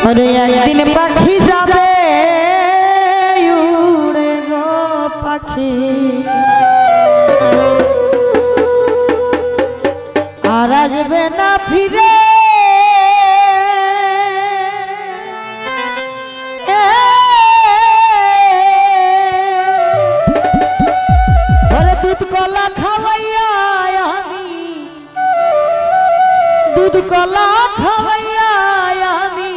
अरे একদিন পাখি যাবে উড়ে গো পাখি আর আসবে না ফিরে আরে দুধ কলা খাওয়াইয়া আমি দুধ কলা খাওয়াইয়া আমি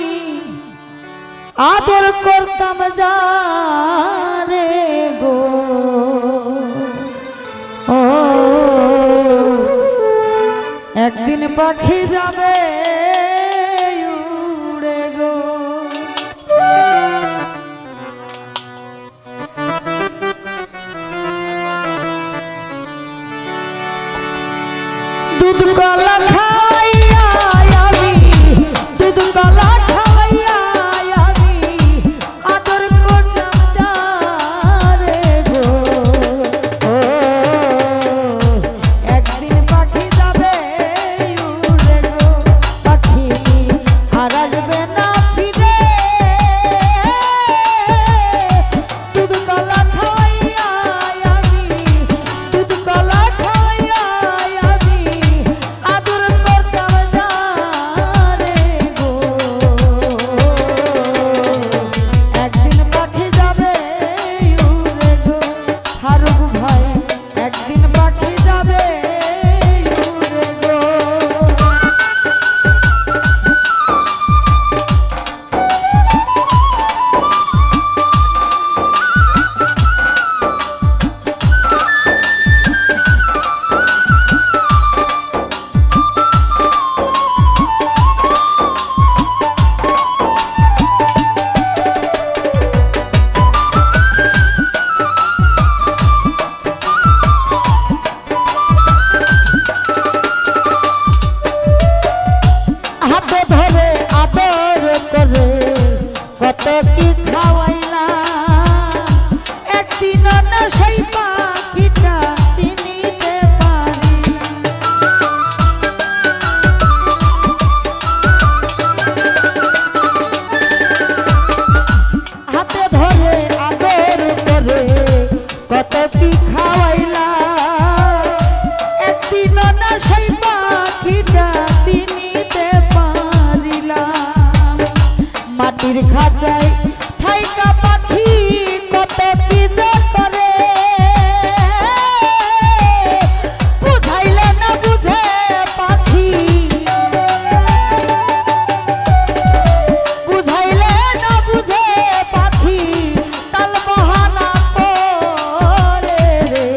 আদর করতাম যারে গো ও একদিন পাখি যাবে উড়ে গো দুধ কলা খাওয়াইয়া আমি দুধ কলা খাওয়াইয়া আমি আদর করতাম যারে গো ও একদিন পাখি যাবে উড়ে গো পাখি আর আসবে না ফিরে দুধ কলা খাওয়াইয়া আমি দুধ কলা খাওয়াইয়া আমি আদর করতাম যারে গো একদিন পাখি যাবে উড়ে গো ফারুক ভাই একদিন পাখি যাবে উড়ে গো হাতে ধরে আদর করে কত কি খাওয়াইলা একদিন না সেই পাখিটা চিনিতে পারি হাতে ধরে আদর করে কত কি খাওয়াইলা একদিন না সেই পাখিটা চিনিতে পারিলাম মাটির খাঁচায় থাইকা পাখি কত কি যে করে বুঝাইলে না বুঝে পাখি বুঝাইলে না বুঝে পাখি তাল বাহানা করে রে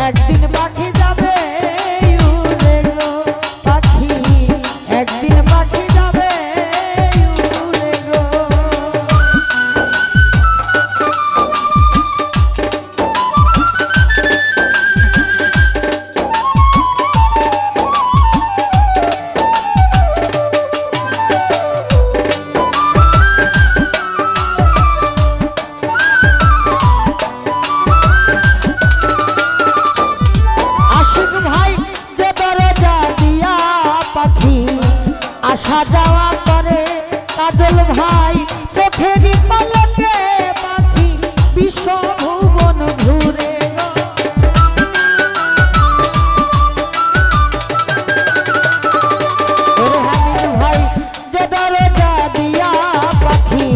একদিন পাখি যাবে উড়ে গো পাখি একদিন পাখি যাবে উড়ে গো আশিক ভাই যে দরজা দিয়া পাখি আসা যাওয়া করে কাজল ভাই চোখেরই পলকে পাখি বিশ্ব ভুবন ঘুরে গো। ওরে হামিদ ভাই যে দরজা দিয়া পাখি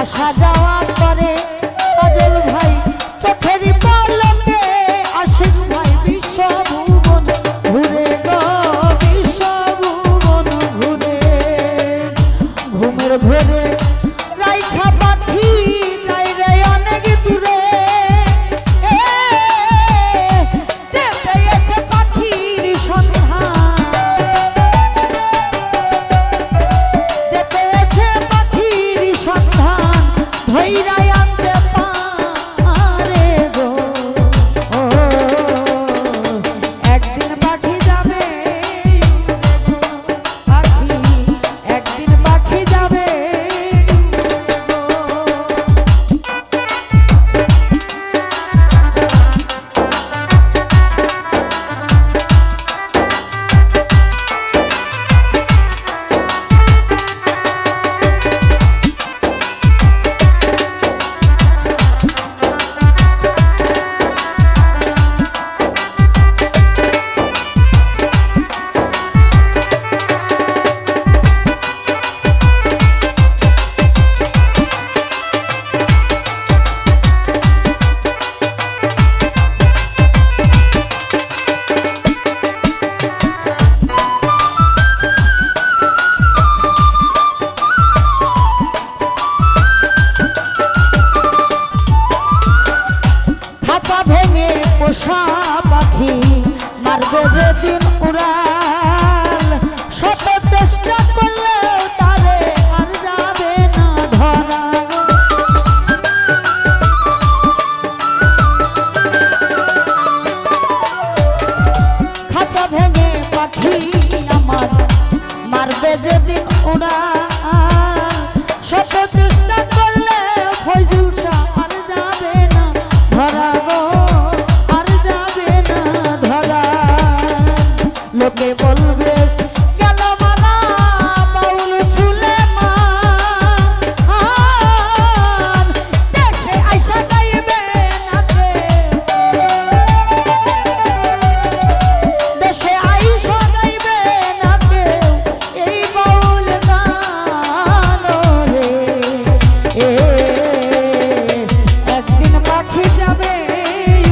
আসা যাওয়া করে কাজল ভাই চোখেরই পলকে আশিক ভাই বিশ্ব ভুবন ঘুরে গো বিশ্ব ভুবন ঘুরে ঘুমের ঘরে পোষা পাখি মারবে যেদিন উড়াল শত চেষ্টা করলেও তারে আর যাবে না ধরা খাঁচা ভেঙে পাখি আমার মারবে যেদিন উড়াল শত চেষ্টা করলে ফজল শাহ আর যাবে না ধরা গো আর যাবে না ধরা লোকে বলবে গেল মারা বাউল সুলেমান দেশে আইসা যাইবে না দেশে আইসা যাইবে না এই বাউল গান রে একদিন পাখি যাবে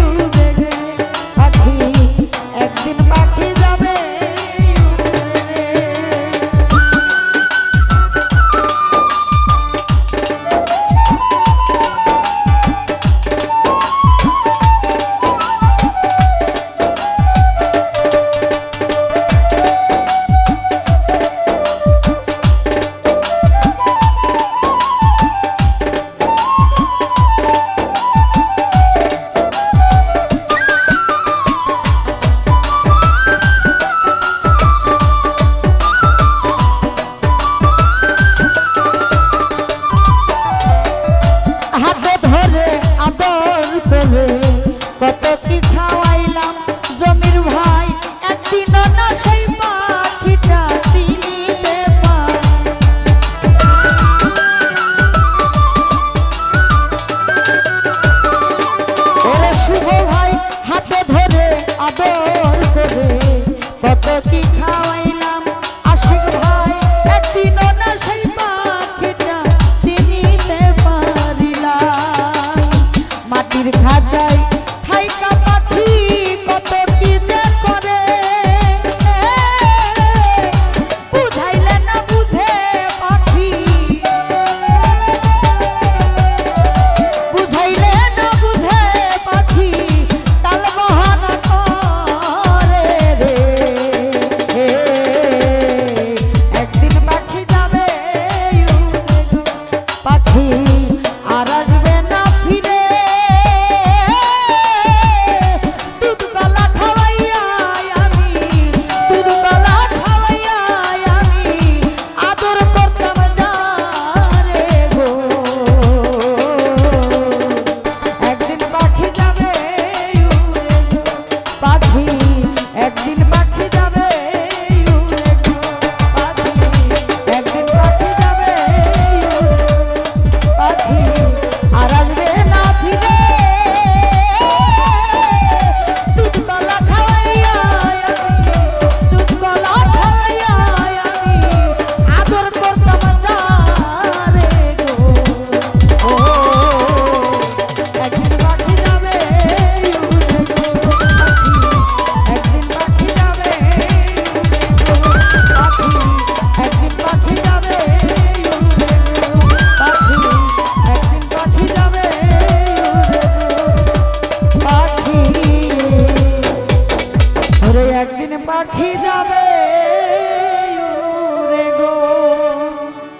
উড়ে রে পাখি একদিন পাখি যাবে উড়ে রে হাতে ধরে আদর করে কত কি খাওয়াইলাম জমির ভাই একদিন না সেই পাখিটা চিনিতে পায় ওরে শুভ ভাই হাতে ধরে আদর করে কত কি খাওয়াইলাম আশিক ভাই একদিন না সেই পাখিটা চিনিতে পারিলাম মাটির খাঁচায় খাইকা